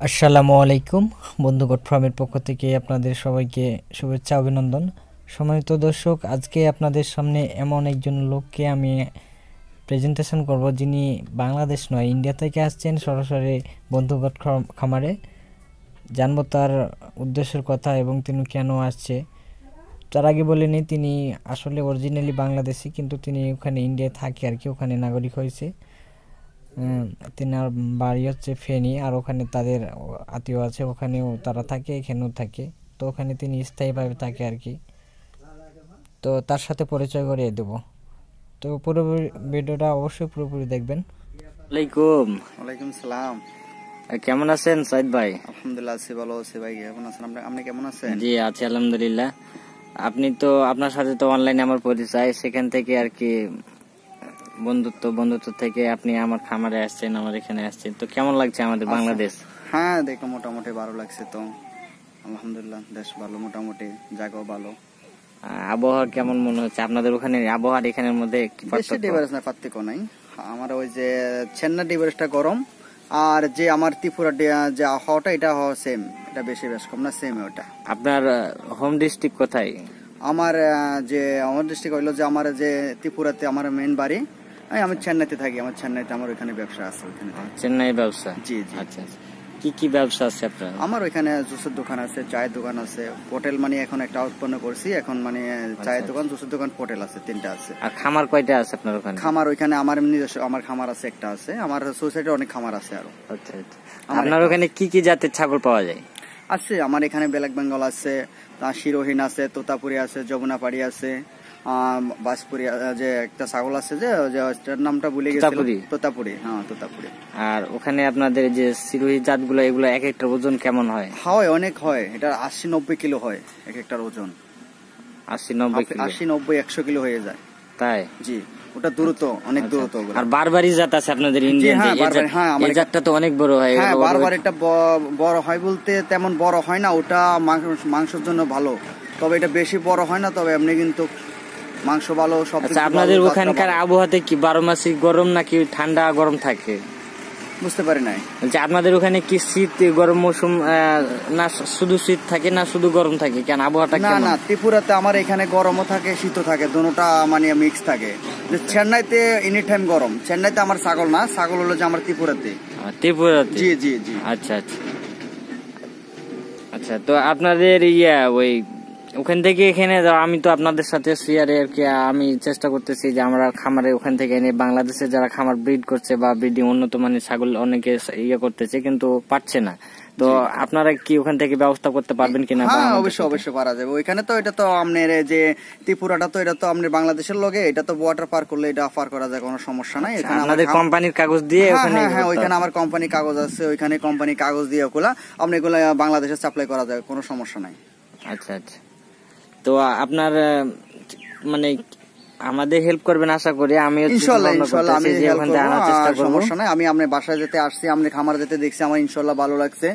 আসসালামু আলাইকুম বন্ধুগণ ফার্মের পক্ষ থেকে আপনাদের সবাইকে শুভেচ্ছা অভিনন্দন। সম্মানিত দর্শক, আজকে আপনাদের সামনে এমন একজন লোককে আমি প্রেজেন্টেশন করব যিনি বাংলাদেশ নয় ইন্ডিয়া থেকে আসছেন সরাসরি বন্ধুগণ খামারে। জানবো তার উদ্দেশ্যের কথা এবং তিনি কেন আসছে। তার আগে বলে নিই, তিনি আসলে অরিজিনালি বাংলাদেশি, কিন্তু তিনি ওখানে ইন্ডিয়ায় থাকে আর কি, ওখানে নাগরিক হয়েছে। তিনার বাড়ি হচ্ছে ফেনী, আর ওখানে তাদের আত্মীয় আছে, ওখানেও তারা থাকে, এখানেও থাকে। তো ওখানে তিনি স্থায়ীভাবে থাকে আর কি। তো তার সাথে পরিচয় করিয়ে দেব। তো পুরো ভিডিওটা অবশ্যই পুরোপুরি দেখবেন। ওয়ালাইকুম ওয়ালাইকুম সালাম। কেমন আছেন সাইদ ভাই? আলহামদুলিল্লাহ আছি, ভালো আছি ভাই। কেমন আছেন আপনি কেমন আছেন? জি আছি আলহামদুলিল্লাহ। আপনি তো আপনার সাথে তো অনলাইনে আমার পরিচয়, সেখান থেকে আর কি বন্ধুত্ব থেকে আপনি আমার খামারে আসছেন, আমার এখানে আসছেন। তো কেমন লাগছে আমাদের বাংলাদেশ? হ্যাঁ, দেখো মোটামুটি ভালো লাগছে তো। আলহামদুলিল্লাহ, দেশ ভালো, মোটামুটি জায়গাও ভালো। আবহাওয়া কেমন মনে হচ্ছে আপনাদের ওখানে? আবহাওয়ার এখানের মধ্যে কি বেশি ডিফারেন্স না, পার্থক্য নাই। আমার ওই যে চেন্নাই ডিফারেন্সটা গরম, আর যে আমার ত্রিপুরা যে আবহাওয়াটা এটা সেম, এটা বেশি বেশ কম না, সেম ওটা। আপনার হোম ডিস্ট্রিক্ট কোথায়? আমার ডিস্ট্রিক্ট হইলো যে আমার যে ত্রিপুরাতে আমার মেইন বাড়ি। আমি চেন্নাইতে থাকি, আমার চেন্নাইতে আমার ওইখানে ব্যবসা আছে। ওইখানে চেন্নাই ব্যবসা? জি জি। আচ্ছা, কি কি ব্যবসা আছে আপনার? আমার ওইখানে জুসের দোকান আছে, চায়ের দোকান আছে, হোটেল মানে এখন একটা উৎপন্ন করছি এখন, মানে চায়ের দোকান, জুসের দোকান, হোটেল আছে, তিনটা আছে। আর খামার কয়টা আছে আপনার ওখানে? খামার ওইখানে আমার নিজস্ব আমার খামার আছে, একটা আছে। আমার সোসাইটির অনেক খামার আছে আরো। আচ্ছা, আপনার ওখানে কি কি জাতের ছাগল পাওয়া যায়? আছে আমার এখানে ব্ল্যাক বেঙ্গল আছে, শিরোহীন আছে, তোতাপুরি আছে, যমুনাপাড়ি আছে, বাসপুরি, যে একটা ছাগল আছে যে নামটা ভুলে গেছি, তোতাপুরি। হ্যাঁ, তোতাপুরি। আর ওখানে আপনাদের যে সিরোহী জাতগুলো, এগুলো এক একটা ওজন কেমন হয়? হয়, অনেক হয়। এটা 80-90 কিলো হয় এক একটার ওজন। 80-90 100 কিলো হয়ে যায়। তাই? জি, ওটা দ্রুত, অনেক দ্রুত। আর বারবারি জাত আছে আপনাদের ইন্ডিয়ান? এই জাতটা তো অনেক বড় হয়। হ্যাঁ, বারবারিটা বড় হয় বলতে তেমন বড় হয় না, ওটা মাংসের জন্য ভালো, তবে এটা বেশি বড় হয় না, তবে এমনি কিন্তু মাংস ভালো। সব আপনাদের ওখানকার আবহাওয়াতে কি 12 মাসই গরম নাকি ঠান্ডা গরম থাকে? বুঝতে পারি নাই। আপনাদের ওখানে কি শীত গরম মৌসুম না, শুধু শীত থাকে না শুধু গরম থাকে? কেন আবহাওয়াটা? না, ত্রিপুরাতে আমার এখানে গরমও থাকে, শীতও থাকে, দুটোটা মানে মিক্স থাকে। চেন্নাইতে এনি টাইম গরম। চেন্নাইতে আমার ছাগল না, ছাগল হলো যে আমার ত্রিপুরাতে। জি জি জি। আচ্ছা আচ্ছা আচ্ছা। তো আপনাদের ওই ওখান থেকে এখানে আমি তো আপনাদের সাথে শেয়ারে আর কি, আমি চেষ্টা করতেছি যে আমরা খামারে ওখান থেকে এনে বাংলাদেশে যারা খামার ব্রিড করছে বা ব্রিডিং উন্নত মানের ছাগল অনেকে করতেছে, কিন্তু পারছে না। তো আপনারা কি ওখান থেকে ব্যবস্থা করতে পারবেন কিনা? হ্যাঁ, অবশ্যই পারা যাবে। ওইখানে তো এটা তো আপনার যে ত্রিপুরাটা তো এটা তো আপনার বাংলাদেশের লগে, এটা তো বর্ডার পার করলে এটা পার করা যায়, কোনো সমস্যা নাই। এখানে আমাদের কোম্পানির কাগজ দিয়ে ওখানে? হ্যাঁ, ওইখানে আমার কোম্পানির কাগজ আছে, ওইখানে কোম্পানির কাগজ দিয়ে ওগুলা আপনি এগুলা বাংলাদেশে সাপ্লাই করা যায়, কোনো সমস্যা নাই। আচ্ছা আচ্ছা। তো আপনার মানে আমাদের হেল্প করবেন আশা করি। আমি ইনশাআল্লাহ আমি হেল্প করব, সমস্যা নাই। আমি আপনার বাসায় যেতে আসছি, আপনি খামার যেতে দেখছি, আমার ইনশাআল্লাহ ভালো লাগছে।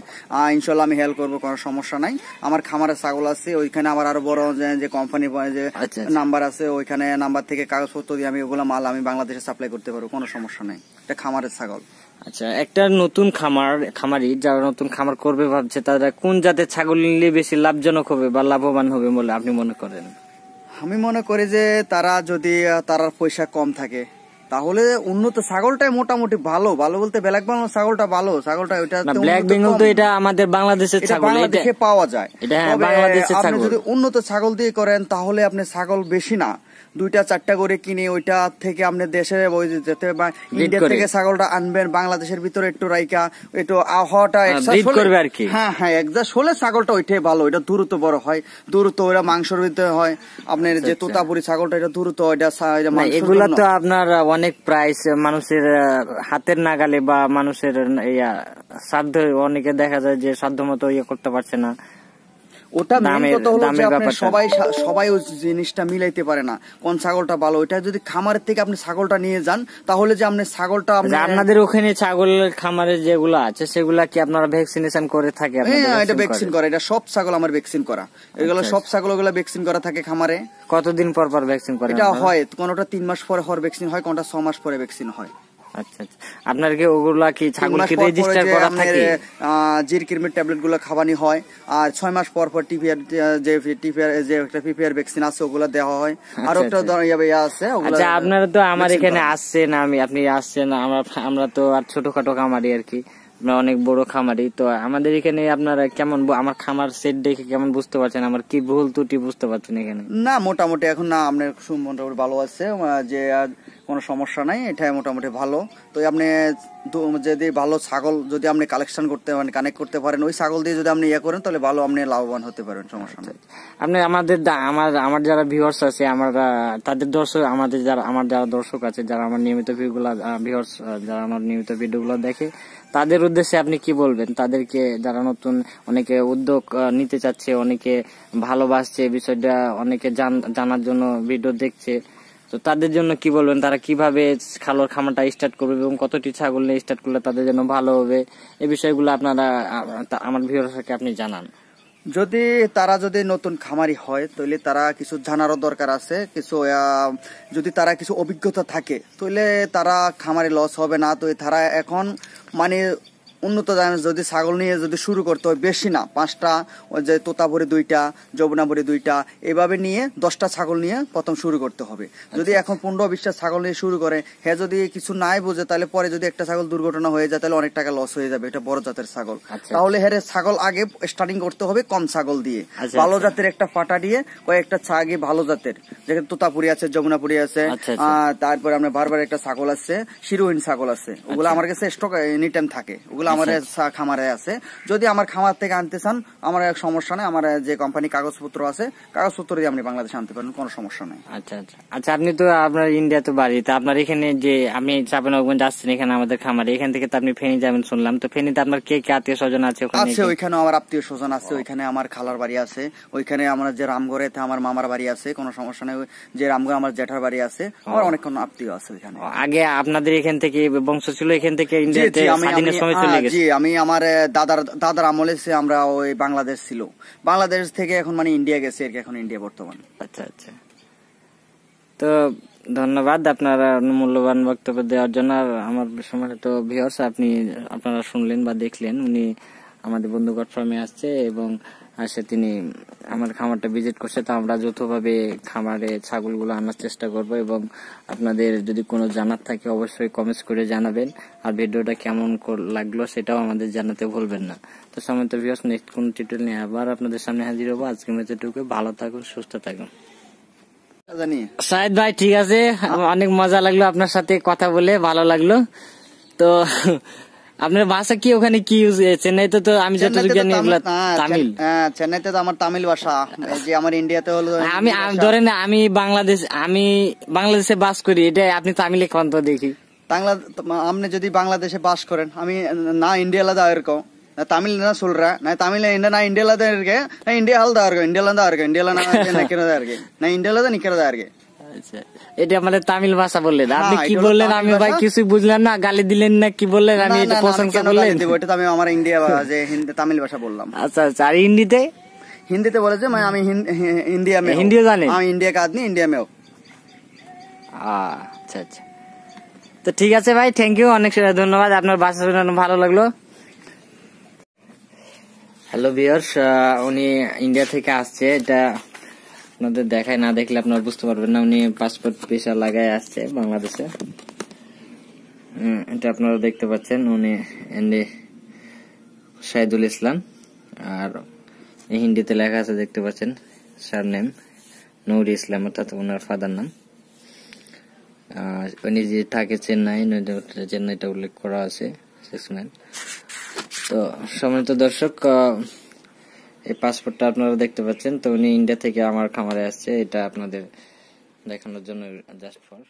ইনশাআল্লাহ আমি হেল্প করব, কোনো সমস্যা নাই। আমার খামারে ছাগল আছে, ওইখানে আমার আরো বড় যে কোম্পানি যে নাম্বার আছে, ওইখানে নাম্বার থেকে কাগজপত্র দিয়ে আমি ওগুলো মাল আমি বাংলাদেশে সাপ্লাই করতে পারবো, কোনো সমস্যা নাই। এটা খামারের ছাগল। আচ্ছা, একটা নতুন খামারি যারা নতুন খামার করবে ভাবছে, তারা কোন জাতের ছাগল নিলে বেশি লাভজনক হবে বা লাভবান হবে বলে আপনি মনে করেন? আমি মনে করি যে তারা যদি তার পয়সা কম থাকে তাহলে উন্নত ছাগলটাই মোটামুটি ভালো বলতে ব্ল্যাক বেঙ্গল ছাগলটা ভালো। ছাগলটা ওইটা ব্ল্যাক বেঙ্গল তো এটা আমাদের বাংলাদেশের ছাগল, বাংলাদেশে পাওয়া যায়। আপনি যদি উন্নত ছাগল দিয়ে করেন তাহলে আপনি ছাগল বেশি না, 2-4টা করে কিনে ওইটা থেকে আপনি দেশে যেতে বা ইন্ডিয়া থেকে ছাগলটা আনবেন, বাংলাদেশের ভিতরে একটু রাইকা একটু আবহাওয়াটা করবে আর কি। হ্যাঁ, একজাস্ট হলে ছাগলটা ওইটাই ভালো, ওইটা দ্রুত বড় হয়, দ্রুত ওরা মাংসের ভিতরে হয়। আপনার যে তোতাপুরি ছাগলটা এটা দ্রুত, এগুলা তো আপনার অনেক প্রাইস, মানুষের হাতের নাগালে বা মানুষের সাধ্য, অনেকে দেখা যায় যে সাধ্য মতো করতে পারছে না। ওটা মেইন কথা হলো যে আপনি সবাই ওই জিনিসটা মিলাইতে পারে না, কোন ছাগলটা ভালো। ওইটা যদি খামারের থেকে আপনি ছাগলটা নিয়ে যান তাহলে যে আপনি ছাগলটা আপনাদের ওখানে ছাগলের খামারে যেগুলো আছে সেগুলা কি আপনারা ভ্যাকসিনেশন করে থাকে? হ্যাঁ, এটা ভ্যাকসিন করা, এটা সব ছাগল আমার ভ্যাকসিন করা, এগুলো সব ছাগল গুলো ভ্যাকসিন করা থাকে খামারে। কতদিন পর ভ্যাকসিন করে? এটা হয় কোনটা 3 মাস পরে ভ্যাকসিন হয়, কোনটা 6 মাস পরে ভ্যাকসিন হয়। আচ্ছা আচ্ছা, আপনার কি ওগুলা কি ছাগল কি রেজিস্টার করা থাকে? জিরকিরমির ট্যাবলেট গুলো খাওয়ানি হয়, আর 6 মাস পর পর টিপিআর যে একটা পিপিআর ভ্যাকসিন আছে ওগুলা দেওয়া হয়, আর একটা আছে। আচ্ছা, আপনারা তো আমার এখানে আসছেন, আপনি আসছেন, আমরা তো আর ছোটখাটো খামারি আর কি, আমরা অনেক বড় খামারি। তো আমাদের এখানে আপনারা কেমন, আমার খামার সেট দেখে কেমন বুঝতে পারছেন আমার কি ভুল ত্রুটি বুঝতে পারছেন এখানে? না, মোটামুটি এখন না আপনার মোটামুটি ভালো আছে, যে কোনো সমস্যা নাই, এটা মোটামুটি ভালো। তো আপনি যদি ভালো ছাগল যদি আপনি কালেকশন করতে পারেন, কানেক্ট করতে পারেন, ওই ছাগল দিয়ে যদি আপনি করেন তাহলে ভালো আপনি লাভবান হতে পারেন, সমস্যা নেই। আপনি আমার যারা ভিউয়ার্স আছে, তাদের দর্শক, আমার যারা দর্শক আছে, যারা আমার নিয়মিত ভিউয়ার্স, যারা আমার নিয়মিত ভিডিওগুলো দেখে, তাদের উদ্দেশ্যে আপনি কি বলবেন? তাদেরকে যারা নতুন, অনেকে উদ্যোগ নিতে চাচ্ছে, অনেকে ভালোবাসছে বিষয়টা, অনেকে জানার জন্য ভিডিও দেখছে, তো তাদের জন্য কি বলবেন? তারা কিভাবে খামারটা স্টার্ট করবে এবং কতটি ছাগল নিয়ে স্টার্ট করলে তাদের জন্য ভালো হবে, এই বিষয়গুলো আপনারা আমার ভিউয়ারকে আপনি জানান। তারা যদি নতুন খামারি হয় তাহলে তারা কিছু জানারও দরকার আছে, যদি তারা কিছু অভিজ্ঞতা থাকে তাহলে তারা খামারে লস হবে না। তো তারা এখন মানে উন্নত যদি ছাগল নিয়ে যদি শুরু করতে হয়, বেশি না, 5টা, ওই যে তোতাপুরি 2টা, যমুনাপুরি 2টা, এভাবে নিয়ে 10টা ছাগল নিয়ে প্রথম শুরু করতে হবে। যদি এখন 15-20টা ছাগল নিয়ে শুরু করে, হ্যাঁ যদি কিছু নাই বুঝে, তাহলে পরে যদি একটা ছাগল দুর্ঘটনা হয়ে যায় তাহলে অনেক টাকা লস হয়ে যাবে, এটা বড় জাতের ছাগল। তাহলে হ্যাঁ ছাগল আগে স্টার্টিং করতে হবে কম ছাগল দিয়ে, ভালো জাতের একটা পাটা দিয়ে, কয়েকটা ছাগি ভালো জাতের, যেখানে তোতাপুরি আছে, যমুনাপুরি আছে, তারপরে আপনার বারবার একটা ছাগল আছে, শিরোহীন ছাগল আছে, ওগুলো আমার কাছে স্টক এনি টাইম থাকে, ওগুলো আমার খামারে আছে। যদি আমার খামার থেকে আনতে চান আমার সমস্যা নেই, আমার যে কোম্পানি কাগজপত্র আছে, কাগজপত্র দিয়ে আপনি বাংলাদেশে আনতে পারেন, কোনো সমস্যা নেই। আচ্ছা আচ্ছা আচ্ছা, আপনি তো আপনার ইন্ডিয়াতে বাড়ি, তা আপনার এখানে যে আমি চাঁপাইনবাবগঞ্জ আসছেন এখানে আমাদের খামারে, এখান থেকে তো আপনি ফেনী যাবেন শুনলাম, তো ফেনীতে আপনার কে কে আত্মীয় স্বজন আছে? ওইখানে আমার আত্মীয় স্বজন আছে, ওইখানে আমার খালার বাড়ি আছে, ওইখানে আমার যে রামগড়ে আমার মামার বাড়ি আছে, কোনো সমস্যা নেই, যে রামগড় আমার জেঠার বাড়ি আছে, আমার অনেক আত্মীয় আছে ওইখানে। আগে আপনাদের এখান থেকে বংশ ছিল, এখান থেকে ইন্ডিয়াতে স্বাধীনের সময় চলে গেছে? জি, আমি আমার দাদার আমলে আমরা ওই বাংলাদেশ ছিল, বাংলাদেশ থেকে এখন মানে ইন্ডিয়া গেছে আর কি, এখন ইন্ডিয়া বর্তমান। আচ্ছা আচ্ছা, তো ধন্যবাদ আপনারা মূল্যবান বক্তব্য দেওয়ার জন্য। আমার সম্মানিত ভিউয়ার্স, আপনারা শুনলেন বা দেখলেন, উনি আমাদের বন্ধুগড় ফার্মে আসছে এবং তিনি আমার খামারটা ভিজিট করছে। তো আমরা যৌথভাবে খামারে ছাগলগুলো আনার চেষ্টা করব, এবং আপনাদের যদি কোনো জানার থাকে অবশ্যই কমেন্টস করে জানাবেন, আর ভিডিওটা কেমন লাগলো সেটাও আমাদের জানাতে ভুলবেন না। তো সম্মানিত ভিউয়ার্স, নেক্সট কোন টিউটোরিয়াল নিয়ে আবার আপনাদের সামনে হাজির হবো। আজকের মতো এটুকু, ভালো থাকুন, সুস্থ থাকুন। সাইদ ভাই, ঠিক আছে, অনেক মজা লাগলো আপনার সাথে কথা বলে, ভালো লাগলো। তো আপনার ভাষা কি ওখানে কি ইউজ? চেন্নাইতে তো আমি যতটুকু জানি তামিল। চেন্নাইতে তো আমার তামিল ভাষা, যে আমার ইন্ডিয়াতে হলো আমি ধরেন আমি বাংলাদেশে বাস করি, এটা আপনি তামিলে কোন তো দেখি। আপনি যদি বাংলাদেশে বাস করেন, আমি না ইন্ডিয়াல தான் இருக்கோம், தமிழ் தான் சொல்றேன், நான் தமிழ்ல நான் இந்தியால தான் இருக்கேன், நான் இந்தியால தான் இருக்கேன், இந்தியால நான் நிக்கிறதா இருக்கேன், நான் இந்தியால தான் நிக்கிறதா இருக்கேன்। এটা আমাদের তামিল ভাষা বললেন, আপনি কি বললেন? আমি ভাই কিছুই বুঝলাম না, গালি দিলেন না কি বললেন? আমি এটা প্রশংসা করলেন, ওইটা তো আমি আমার ইন্ডিয়া যে তামিল ভাষা বললাম। আচ্ছা আচ্ছা, আর হিন্দিতে বলেছে আমি ইন্ডিয়া মে, হিন্দিও জানেন? আমি ইন্ডিয়া কা আদমি, ইন্ডিয়া মেও। আচ্ছা আচ্ছা, তো ঠিক আছে ভাই, থ্যাংক ইউ, অনেক ধন্যবাদ, আপনার ভাষা শুনে ভালো লাগলো। হ্যালো ভিউয়ার্স, উনি ইন্ডিয়া থেকে আসছে, এটা আপনাদের দেখায়, না দেখলে আপনারা বুঝতে পারবেন না। উনি পাসপোর্ট ভিসা লাগায় আসছে বাংলাদেশে, এটা আপনারা দেখতে পাচ্ছেন। উনি শাহিদুল ইসলাম, আর হিন্দিতে লেখা আছে দেখতে পাচ্ছেন, সারনেম নূরি ইসলাম, অর্থাৎ ওনার ফাদার নাম। উনি যে থাকে চেন্নাইটা উল্লেখ করা আছে 6 মাইল। তো সম্মানিত দর্শক, এই পাসপোর্টটা আপনারা দেখতে পাচ্ছেন। তো উনি ইন্ডিয়া থেকে আমার খামারে আসছে, এটা আপনাদের দেখানোর জন্য, জাস্ট ফর